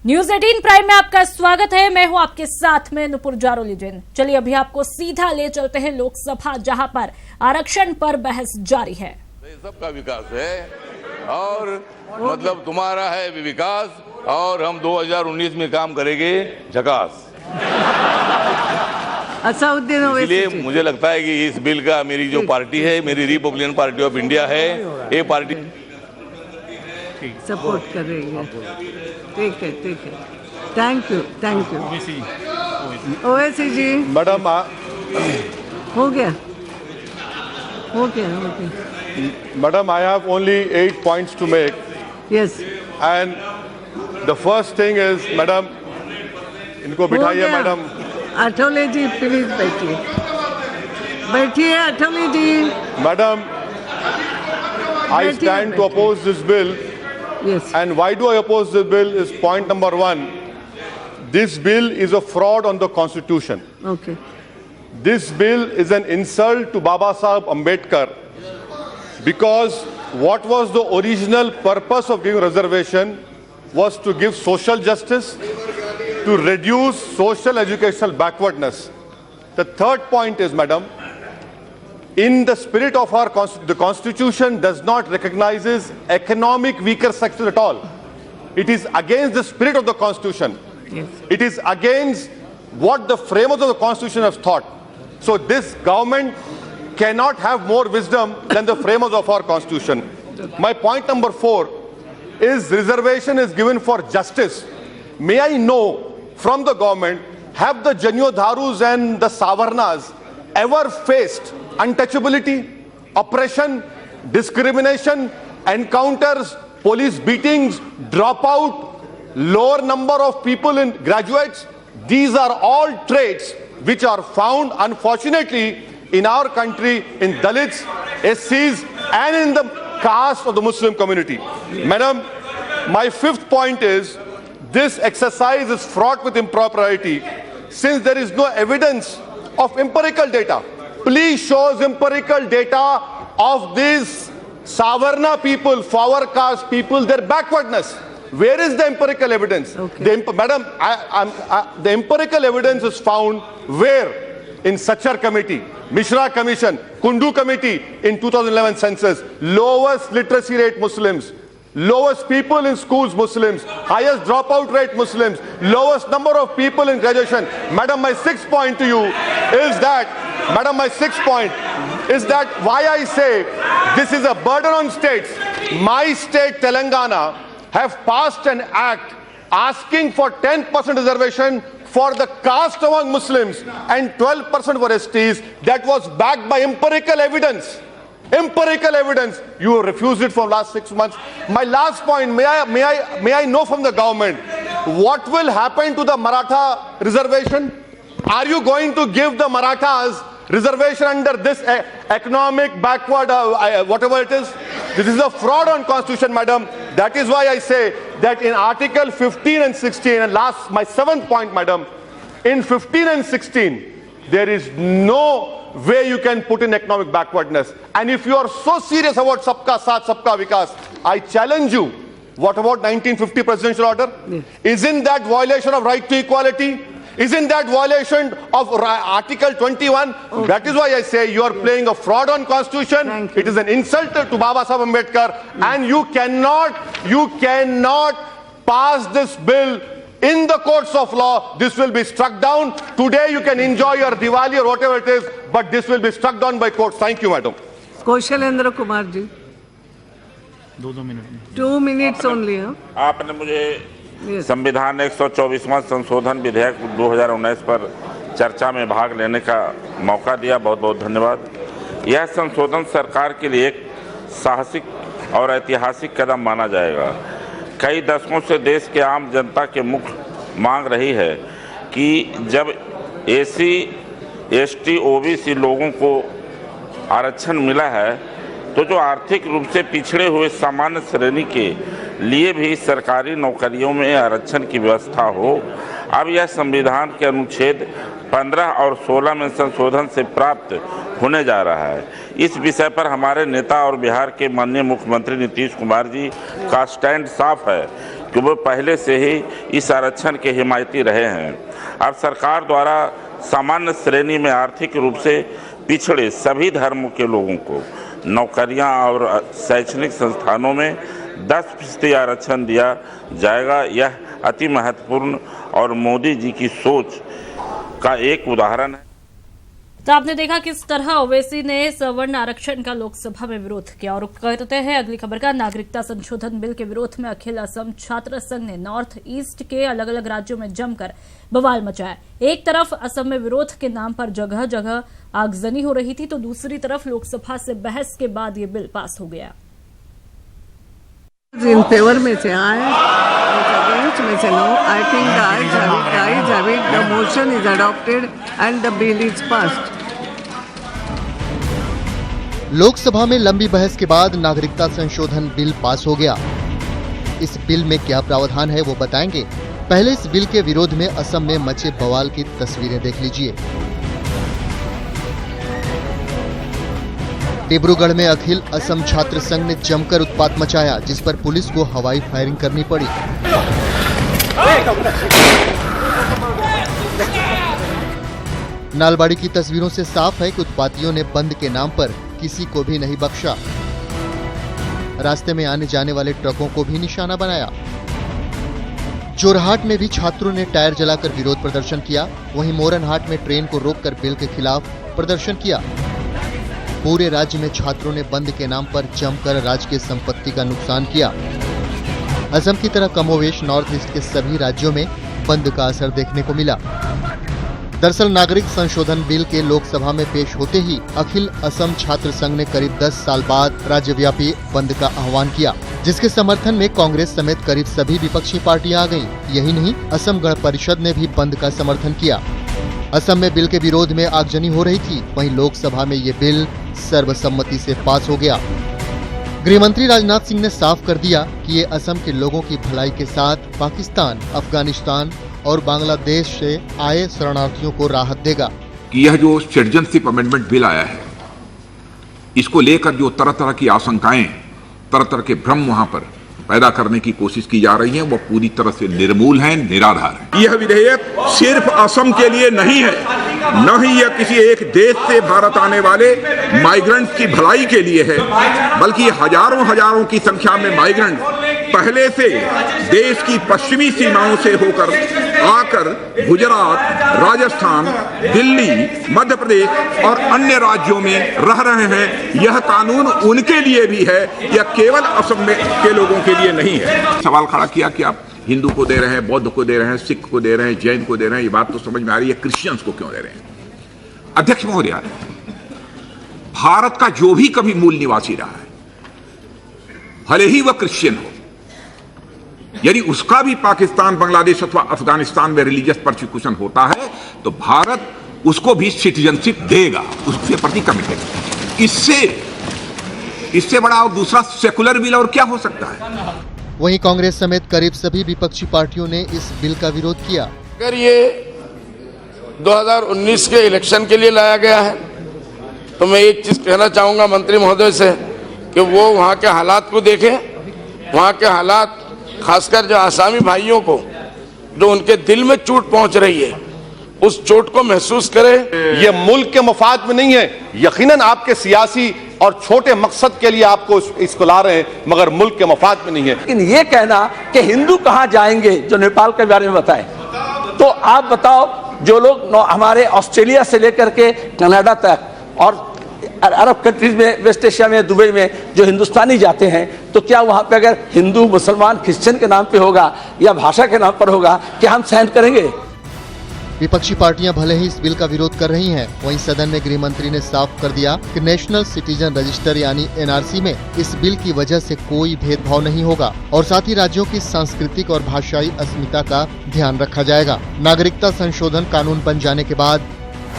News 18 prime में आपका स्वागत है। मैं हूं आपके साथ में नुपुर जारोलीजन। चलिए अभी आपको सीधा ले चलते हैं लोकसभा, जहां पर आरक्षण पर बहस जारी है। सबका विकास है और मतलब तुम्हारा है भी विकास, और हम 2019 में काम करेंगे झकास। असाउद्दीन इसलिए मुझे लगता है कि इस बिल का मेरी जो पार्टी है, मेरी रिपब्लिकन पार्टी ऑफ इंडिया है, ये पार्टी सपोर्ट कर रही है। ठीक है, ठीक है। Thank you. Owaisi ji madam हो गया। Madam, I have only 8 points to make. Yes, And the first thing is, Madam, इनको बिठाइए मैडम। अठौले जी प्लीज बैठिए अठौले जी। Madam, I stand to oppose this bill. Yes, And why do I oppose this bill is point number 1. This bill is a fraud on the Constitution. Okay. This bill is an insult to Baba Saheb Ambedkar, because what was the original purpose of giving reservation was to give social justice, to reduce social educational backwardness. The third point is, Madam, in the spirit of our the Constitution does not recognizes economic weaker sections at all. It is against the spirit of the Constitution. Yes. It is against what the framers of the Constitution have thought. So this government cannot have more wisdom than the framers of our Constitution. My point number 4 is reservation is given for justice. May I know from the government, have the Janyodharus and the Savarnas ever faced untouchability, oppression, discrimination, encounters, police beatings, dropout, lower number of people in graduates? These are all traits which are found, unfortunately, in our country, in Dalits, SCs, and in the caste of the Muslim community. Madam, my fifth point is, this exercise is fraught with impropriety since there is no evidence of empirical data. Please show us empirical data of these Savarna people, forward caste people, their backwardness. Where is the empirical evidence? Okay. Madam, the empirical evidence is found where? In Sachar Committee, Mishra Commission, Kundu Committee in 2011 census. Lowest literacy rate Muslims, lowest people in schools Muslims, highest dropout rate Muslims, lowest number of people in graduation. Madam, my sixth point to you is that, why I say this is a burden on states. My state, Telangana, have passed an act asking for 10% reservation for the caste among Muslims and 12% for STs. That was backed by empirical evidence. Empirical evidence. You refused it for last 6 months. My last point, may I know from the government, what will happen to the Maratha reservation? Are you going to give the Marathas reservation under this economic backward, whatever it is? This is a fraud on Constitution, Madam. That is why I say that in Article 15 and 16, and last, my 7th point, Madam, in 15 and 16, there is no way you can put in economic backwardness. And if you are so serious about Sabka Saath, Sabka Vikas, I challenge you. What about 1950 presidential order? Yes. Isn't that violation of right to equality? Isn't that violation of Article 21? Okay. That is why I say you are playing a fraud on Constitution. It is an insult to Baba Saheb Ambedkar, and you cannot pass this bill in the courts of law. This will be struck down. Today you can enjoy your Diwali or whatever it is, but this will be struck down by courts. Thank you, Madam. Kaushalendra Kumar ji, 2 minutes only. आपने मुझे संविधान 124वां संशोधन विधेयक 2019 पर चर्चा में भाग लेने का मौका दिया। बहुत बहुत धन्यवाद। यह संशोधन सरकार के लिए एक साहसिक और ऐतिहासिक कदम माना जाएगा। कई दशकों से देश के आम जनता के मुख्य मांग रही है कि जब एससी, एसटी, ओबीसी लोगों को आरक्षण मिला है तो जो आर्थिक रूप से पिछड़े हुए सामान्य श्रेणी के लिए भी सरकारी नौकरियों में आरक्षण की व्यवस्था हो। अब यह संविधान के अनुच्छेद 15 और 16 में संशोधन से प्राप्त होने जा रहा है। इस विषय पर हमारे नेता और बिहार के माननीय मुख्यमंत्री नीतीश कुमार जी का स्टैंड साफ है कि वो पहले से ही इस आरक्षण के हिमायती रहे हैं। अब सरकार द्वारा सामान्य श्रेणी में आर्थिक रूप से पिछड़े सभी धर्मों के लोगों को नौकरियां और शैक्षणिक संस्थानों में 10% आरक्षण दिया जाएगा। यह अति महत्वपूर्ण और मोदी जी की सोच का एक उदाहरण है। तो आपने देखा किस तरह ओवैसी ने सवर्ण आरक्षण का लोकसभा में विरोध किया। और कहते हैं अगली खबर का, नागरिकता संशोधन बिल के विरोध में अखिल असम छात्र संघ ने नॉर्थ ईस्ट के अलग अलग राज्यों में जमकर बवाल मचाया। एक तरफ असम में विरोध के नाम पर जगह जगह आगजनी हो रही थी, तो दूसरी तरफ लोकसभा से बहस के बाद ये बिल पास हो गया। In favor में से आए, against में से no. I think the ayes have it. The motion is adopted and the bill is passed. Lok Sabha में लंबी बहस के बाद नागरिकता संशोधन बिल पास हो गया। इस बिल में क्या प्रावधान है वो बताएंगे। पहले इस बिल के विरोध में असम में मचे बवाल की तस्वीरें देख लीजिए। डिब्रूगढ़ में अखिल असम छात्र संघ ने जमकर उत्पात मचाया, जिस पर पुलिस को हवाई फायरिंग करनी पड़ी। नालबाड़ी की तस्वीरों से साफ है कि उत्पातियों ने बंद के नाम पर किसी को भी नहीं बख्शा। रास्ते में आने जाने वाले ट्रकों को भी निशाना बनाया। जोरहाट में भी छात्रों ने टायर जलाकर विरोध प्रदर्शन किया। वहीं मोरनहाट में ट्रेन को रोककर बिल के खिलाफ प्रदर्शन किया। पूरे राज्य में छात्रों ने बंद के नाम पर जमकर राज्य की संपत्ति का नुकसान किया। असम की तरह कमोवेश नॉर्थ ईस्ट के सभी राज्यों में बंद का असर देखने को मिला। दरअसल नागरिक संशोधन बिल के लोकसभा में पेश होते ही अखिल असम छात्र संघ ने करीब 10 साल बाद राज्यव्यापी बंद का आह्वान किया, जिसके समर्थन में कांग्रेस समेत करीब सभी विपक्षी पार्टियां आ गईं। यही नहीं, असम गण परिषद ने भी बंद का समर्थन किया। असम में बिल के विरोध में आगजनी हो रही थी, वहीं लोकसभा में ये बिल सर्वसम्मति से पास हो गया। गृह मंत्री राजनाथ सिंह ने साफ कर दिया कि ये असम के लोगों की भलाई के साथ पाकिस्तान, अफगानिस्तान और बांग्लादेश से आए शरणार्थियों को राहत देगा। कि यह जो सिटीजनशिप अमेंडमेंट बिल आया है, इसको लेकर जो तरह तरह की आशंकाएं, तरह तरह के भ्रम वहां पर पैदा करने की कोशिश की जा रही है, वो पूरी तरह से निर्मूल है, निराधार है। यह विधेयक सिर्फ असम के लिए नहीं है, न ही यह किसी एक देश से भारत आने वाले माइग्रेंट्स की भलाई के लिए है, बल्कि हजारों की संख्या में माइग्रेंट पहले से देश की पश्चिमी सीमाओं से होकर आकर गुजरात, राजस्थान, दिल्ली, मध्य प्रदेश और अन्य राज्यों में रह रहे हैं। यह कानून उनके लिए भी है, यह केवल असम में के लोगों के लिए नहीं है। सवाल खड़ा किया कि आप हिंदू को दे रहे हैं, बौद्ध को दे रहे हैं, सिख को दे रहे हैं, जैन को दे रहे हैं, ये बात तो समझ में आ रही है, क्रिश्चियंस को क्यों दे रहे हैं? अध्यक्ष महोदय, भारत का जो भी कभी मूल निवासी रहा है, भले ही वह क्रिश्चियन हो, यदि उसका भी पाकिस्तान, बांग्लादेश अथवा अफगानिस्तान में रिलीजियस परसिक्यूशन होता है, तो भारत उसको भी सिटीजनशिप देगा, उसके प्रति कमिटेड है। इससे बड़ा और दूसरा सेकुलर बिल और क्या हो सकता है? वहीं कांग्रेस समेत करीब सभी विपक्षी पार्टियों ने इस बिल का विरोध किया। अगर ये 2019 के इलेक्शन के लिए लाया गया है, तो मैं एक चीज कहना चाहूंगा मंत्री महोदय से कि वो वहाँ के हालात को देखें। वहाँ के हालात, खासकर जो आसामी भाइयों को जो उनके दिल में चोट पहुंच रही है, उस चोट को महसूस करें। ये मुल्क के मफाद में नहीं है, यकीनन आपके सियासी और छोटे मकसद के लिए आपको इसको ला रहे हैं, मगर मुल्क के मफाद में नहीं है। लेकिन ये कहना कि हिंदू कहाँ जाएंगे, जो नेपाल के बारे में बताएं, तो आप बताओ, जो लोग हमारे ऑस्ट्रेलिया से लेकर के कनाडा तक और अरब कंट्रीज में, वेस्ट एशिया में, दुबई में जो हिंदुस्तानी जाते हैं, तो क्या वहाँ पे अगर हिंदू, मुसलमान, क्रिश्चियन के नाम पे होगा या भाषा के नाम पर होगा, क्या हम सहन करेंगे? विपक्षी पार्टियां भले ही इस बिल का विरोध कर रही हैं, वहीं सदन में गृह मंत्री ने साफ कर दिया कि नेशनल सिटीजन रजिस्टर यानी एनआरसी में इस बिल की वजह से कोई भेदभाव नहीं होगा और साथ ही राज्यों की सांस्कृतिक और भाषाई अस्मिता का ध्यान रखा जाएगा। नागरिकता संशोधन कानून बन जाने के बाद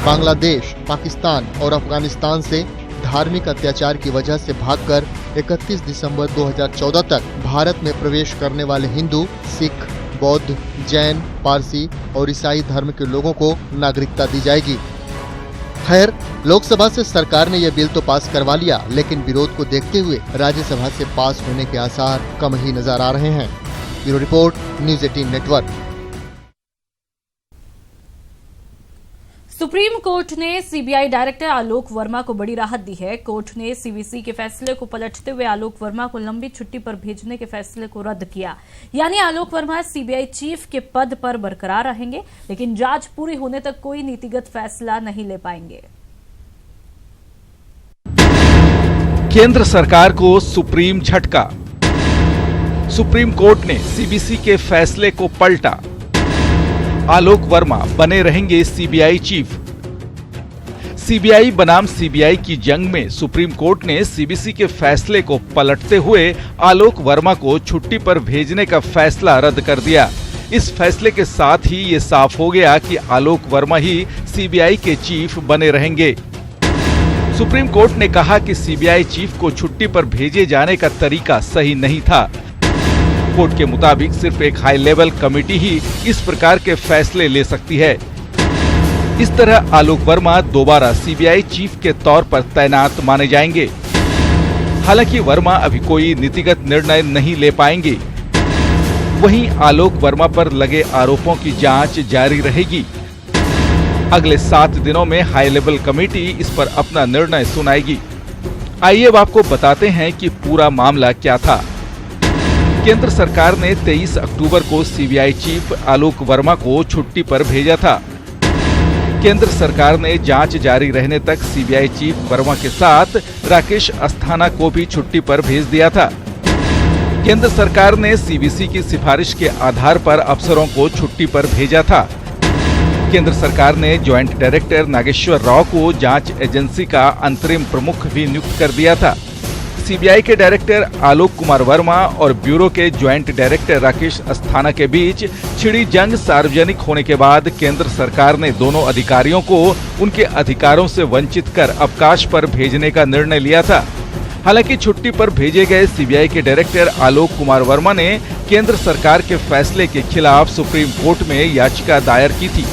बांग्लादेश, पाकिस्तान और अफगानिस्तान से धार्मिक अत्याचार की वजह से भागकर 31 दिसंबर 2014 तक भारत में प्रवेश करने वाले हिंदू, सिख, बौद्ध, जैन, पारसी और ईसाई धर्म के लोगों को नागरिकता दी जाएगी। खैर, लोकसभा से सरकार ने यह बिल तो पास करवा लिया, लेकिन विरोध को देखते हुए राज्यसभा से पास होने के आसार कम ही नजर आ रहे हैं। Bureau report, news 18 network. Supreme court ने सीबीआई डायरेक्टर आलोक वर्मा को बड़ी राहत दी है। कोर्ट ने सीवीसी के फैसले को पलटते हुए आलोक वर्मा को लंबी छुट्टी पर भेजने के फैसले को रद्द किया। यानी आलोक वर्मा सीबीआई चीफ के पद पर बरकरार रहेंगे, लेकिन जांच पूरी होने तक कोई नीतिगत फैसला नहीं ले पाएंगे। केंद्र सरकार को सुप्रीम झटका। सुप्रीम कोर्ट ने सीबीसी के फैसले को पलटा। आलोक वर्मा बने रहेंगे सीबीआई चीफ। सीबीआई बनाम सीबीआई की जंग में सुप्रीम कोर्ट ने सीबीसी के फैसले को पलटते हुए आलोक वर्मा को छुट्टी पर भेजने का फैसला रद्द कर दिया। इस फैसले के साथ ही ये साफ हो गया कि आलोक वर्मा ही सीबीआई के चीफ बने रहेंगे। सुप्रीम कोर्ट ने कहा कि सीबीआई चीफ को छुट्टी पर भेजे जाने का तरीका सही नहीं था। कोर्ट के मुताबिक सिर्फ एक हाई लेवल कमेटी ही इस प्रकार के फैसले ले सकती है। इस तरह आलोक वर्मा दोबारा सीबीआई चीफ के तौर पर तैनात माने जाएंगे। हालांकि वर्मा अभी कोई नीतिगत निर्णय नहीं ले पाएंगे। वहीं आलोक वर्मा पर लगे आरोपों की जांच जारी रहेगी। अगले 7 दिनों में हाई लेवल कमेटी इस पर अपना निर्णय सुनाएगी। आइए अब आपको बताते हैं कि पूरा मामला क्या था। केंद्र सरकार ने 23 अक्टूबर को सीबीआई चीफ आलोक वर्मा को छुट्टी पर भेजा था। केंद्र सरकार ने जांच जारी रहने तक सीबीआई चीफ वर्मा के साथ राकेश अस्थाना को भी छुट्टी पर भेज दिया था। केंद्र सरकार ने सीबीसी की सिफारिश के आधार पर अफसरों को छुट्टी पर भेजा था। केंद्र सरकार ने ज्वाइंट डायरेक्टर नागेश्वर राव को जांच एजेंसी का अंतरिम प्रमुख भी नियुक्त कर दिया था। सीबीआई के डायरेक्टर आलोक कुमार वर्मा और ब्यूरो के ज्वाइंट डायरेक्टर राकेश अस्थाना के बीच छिड़ी जंग सार्वजनिक होने के बाद केंद्र सरकार ने दोनों अधिकारियों को उनके अधिकारों से वंचित कर अवकाश पर भेजने का निर्णय लिया था। हालांकि छुट्टी पर भेजे गए सीबीआई के डायरेक्टर आलोक कुमार वर्मा ने केंद्र सरकार के फैसले के खिलाफ सुप्रीम कोर्ट में याचिका दायर की थी।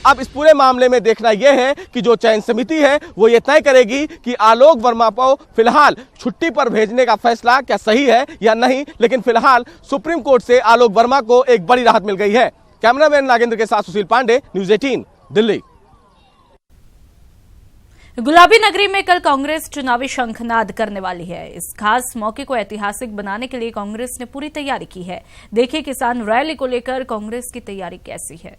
अब इस पूरे मामले में देखना यह है कि जो चयन समिति है वो ये तय करेगी कि आलोक वर्मा को फिलहाल छुट्टी पर भेजने का फैसला क्या सही है या नहीं। लेकिन फिलहाल सुप्रीम कोर्ट से आलोक वर्मा को एक बड़ी राहत मिल गई है। कैमरामैन नागेंद्र के साथ सुशील पांडे, न्यूज 18 दिल्ली। गुलाबी नगरी में कल कांग्रेस चुनावी शंखनाद करने वाली है। इस खास मौके को ऐतिहासिक बनाने के लिए कांग्रेस ने पूरी तैयारी की है। देखिए किसान रैली को लेकर कांग्रेस की तैयारी कैसी है।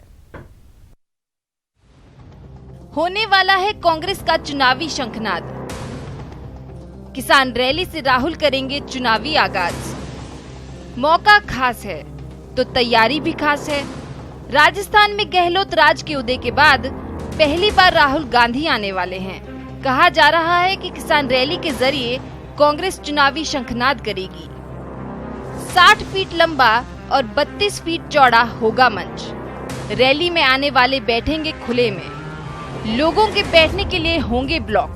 होने वाला है कांग्रेस का चुनावी शंखनाद। किसान रैली से राहुल करेंगे चुनावी आगाज। मौका खास है तो तैयारी भी खास है। राजस्थान में गहलोत राज के उदय के बाद पहली बार राहुल गांधी आने वाले हैं। कहा जा रहा है कि किसान रैली के जरिए कांग्रेस चुनावी शंखनाद करेगी। 60 फीट लंबा और 32 फीट चौड़ा होगा मंच। रैली में आने वाले बैठेंगे खुले में। लोगों के बैठने के लिए होंगे ब्लॉक।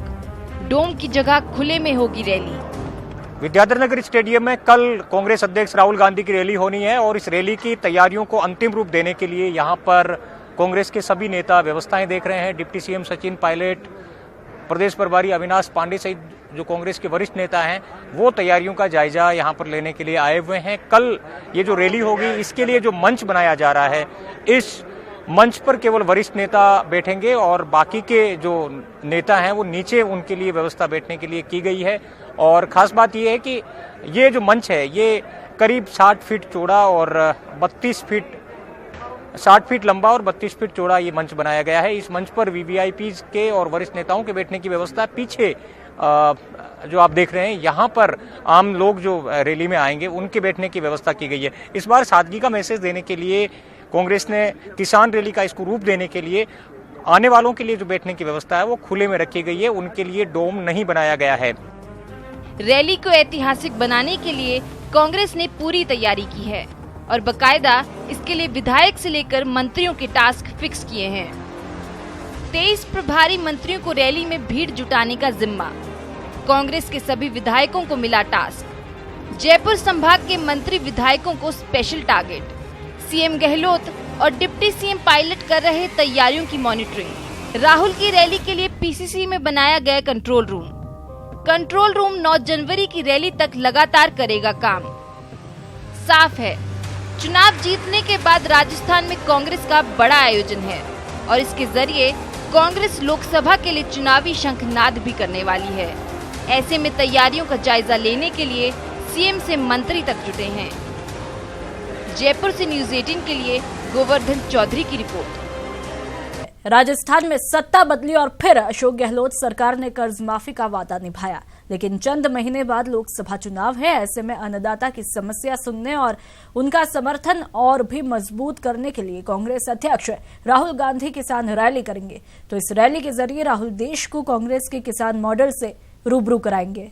डोम की जगह खुले में होगी रैली। विद्याधर नगर स्टेडियम में कल कांग्रेस अध्यक्ष राहुल गांधी की रैली होनी है और इस रैली की तैयारियों को अंतिम रूप देने के लिए यहां पर कांग्रेस के सभी नेता व्यवस्थाएं देख रहे हैं। डिप्टी सीएम सचिन पायलट, प्रदेश प्रभारी अविनाश पांडे सहित जो कांग्रेस के वरिष्ठ नेता हैं वो तैयारियों का जायजा यहां पर लेने के लिए आए हुए हैं। कल ये जो रैली होगी इसके लिए जो मंच बनाया जा रहा है, इस मंच पर केवल वरिष्ठ नेता बैठेंगे और बाकी के जो नेता हैं वो नीचे उनके लिए व्यवस्था बैठने के लिए की गई है। और खास बात यह है कि ये जो मंच है ये करीब 60 फीट चौड़ा और 60 फीट लंबा और 32 फीट चौड़ा ये मंच बनाया गया है। इस मंच पर वीवीआईपी के और वरिष्ठ नेताओं के बैठने की व्यवस्था पीछे जो आप देख रहे हैं यहाँ पर आम लोग जो रैली में आएंगे उनके बैठने की व्यवस्था की गई है। इस बार सादगी का मैसेज देने के लिए कांग्रेस ने किसान रैली का इसको रूप देने के लिए आने वालों के लिए जो बैठने की व्यवस्था है वो खुले में रखी गई है। उनके लिए डोम नहीं बनाया गया है। रैली को ऐतिहासिक बनाने के लिए कांग्रेस ने पूरी तैयारी की है और बकायदा इसके लिए विधायक से लेकर मंत्रियों के टास्क फिक्स किए हैं। 23 प्रभारी मंत्रियों को रैली में भीड़ जुटाने का जिम्मा। कांग्रेस के सभी विधायकों को मिला टास्क। जयपुर संभाग के मंत्री विधायकों को स्पेशल टारगेट। सीएम गहलोत और डिप्टी सीएम पायलट कर रहे तैयारियों की मॉनिटरिंग। राहुल की रैली के लिए पीसीसी में बनाया गया कंट्रोल रूम 9 जनवरी की रैली तक लगातार करेगा काम। साफ है, चुनाव जीतने के बाद राजस्थान में कांग्रेस का बड़ा आयोजन है और इसके जरिए कांग्रेस लोकसभा के लिए चुनावी शंखनाद भी करने वाली है। ऐसे में तैयारियों का जायजा लेने के लिए सीएम से मंत्री तक जुटे हैं। जयपुर से न्यूज़ 18 के लिए गोवर्धन चौधरी की रिपोर्ट। राजस्थान में सत्ता बदली और फिर अशोक गहलोत सरकार ने कर्ज माफी का वादा निभाया, लेकिन चंद महीने बाद लोकसभा चुनाव है। ऐसे में अन्नदाता की समस्या सुनने और उनका समर्थन और भी मजबूत करने के लिए कांग्रेस अध्यक्ष राहुल गांधी किसान रैली करेंगे। तो इस रैली के जरिए राहुल देश को कांग्रेस के किसान मॉडल से रूबरू कराएंगे।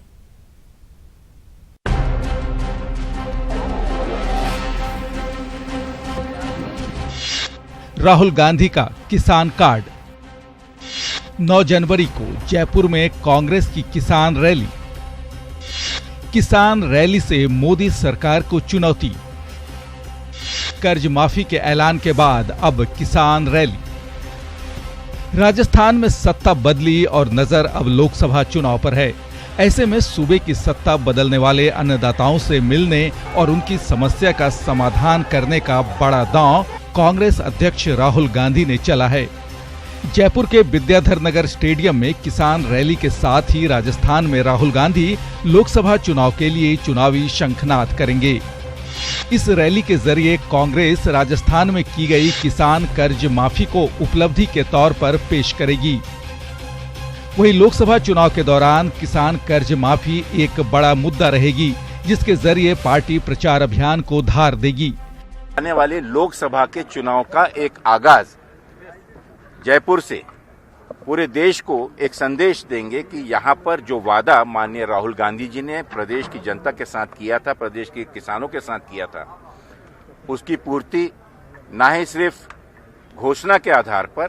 राहुल गांधी का किसान कार्ड। 9 जनवरी को जयपुर में कांग्रेस की किसान रैली। किसान रैली से मोदी सरकार को चुनौती। कर्ज माफी के ऐलान के बाद अब किसान रैली। राजस्थान में सत्ता बदली और नजर अब लोकसभा चुनाव पर है। ऐसे में सूबे की सत्ता बदलने वाले अन्नदाताओं से मिलने और उनकी समस्या का समाधान करने का बड़ा दांव कांग्रेस अध्यक्ष राहुल गांधी ने चला है। जयपुर के विद्याधर नगर स्टेडियम में किसान रैली के साथ ही राजस्थान में राहुल गांधी लोकसभा चुनाव के लिए चुनावी शंखनाद करेंगे। इस रैली के जरिए कांग्रेस राजस्थान में की गई किसान कर्ज माफी को उपलब्धि के तौर पर पेश करेगी। वहीं लोकसभा चुनाव के दौरान किसान कर्ज माफी एक बड़ा मुद्दा रहेगी, जिसके जरिए पार्टी प्रचार अभियान को धार देगी। आने वाले लोकसभा के चुनाव का एक आगाज जयपुर से पूरे देश को एक संदेश देंगे कि यहाँ पर जो वादा माननीय राहुल गांधी जी ने प्रदेश की जनता के साथ किया था, प्रदेश के किसानों के साथ किया था, उसकी पूर्ति ना ही सिर्फ घोषणा के आधार पर,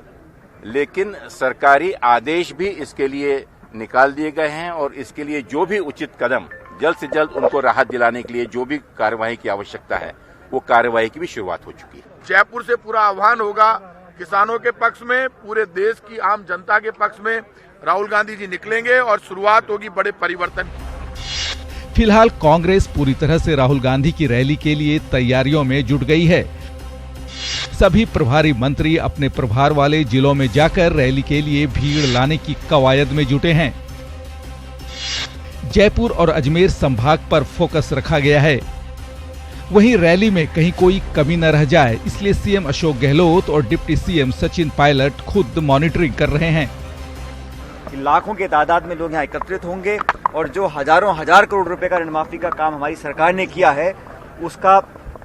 लेकिन सरकारी आदेश भी इसके लिए निकाल दिए गए हैं और इसके लिए जो भी उचित कदम जल्द से जल्द उनको राहत दिलाने के लिए जो भी कार्यवाही की आवश्यकता है, वो कार्यवाही की भी शुरुआत हो चुकी है। जयपुर से पूरा आह्वान होगा किसानों के पक्ष में, पूरे देश की आम जनता के पक्ष में राहुल गांधी जी निकलेंगे और शुरुआत होगी बड़े परिवर्तन की। फिलहाल कांग्रेस पूरी तरह से राहुल गांधी की रैली के लिए तैयारियों में जुट गई है। सभी प्रभारी मंत्री अपने प्रभार वाले जिलों में जाकर रैली के लिए भीड़ लाने की कवायद में जुटे हैं। जयपुर और अजमेर संभाग पर फोकस रखा गया है। वहीं रैली में कहीं कोई कमी न रह जाए, इसलिए सीएम अशोक गहलोत और डिप्टी सीएम सचिन पायलट खुद मॉनिटरिंग कर रहे हैं। लाखों के तादाद में लोग यहाँ एकत्रित होंगे और जो हजारों हजार करोड़ रुपए का ऋण माफी का काम हमारी सरकार ने किया है, उसका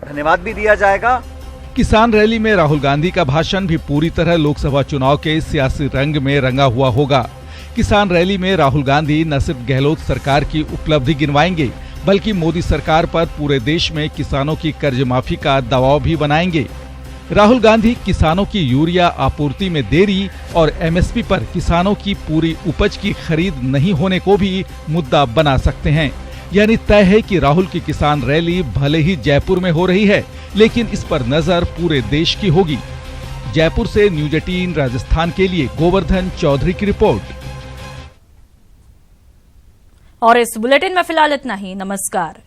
धन्यवाद भी दिया जाएगा। किसान रैली में राहुल गांधी का भाषण भी पूरी तरह लोकसभा चुनाव के सियासी रंग में रंगा हुआ होगा। किसान रैली में राहुल गांधी न सिर्फ गहलोत सरकार की उपलब्धि गिनवाएंगे, बल्कि मोदी सरकार पर पूरे देश में किसानों की कर्ज माफी का दबाव भी बनाएंगे। राहुल गांधी किसानों की यूरिया आपूर्ति में देरी और एमएसपी पर किसानों की पूरी उपज की खरीद नहीं होने को भी मुद्दा बना सकते हैं। यानी तय है कि राहुल की किसान रैली भले ही जयपुर में हो रही है, लेकिन इस पर नजर पूरे देश की होगी। जयपुर से न्यूज़ 18 राजस्थान के लिए गोवर्धन चौधरी की रिपोर्ट। और इस बुलेटिन में फिलहाल इतना ही। नमस्कार।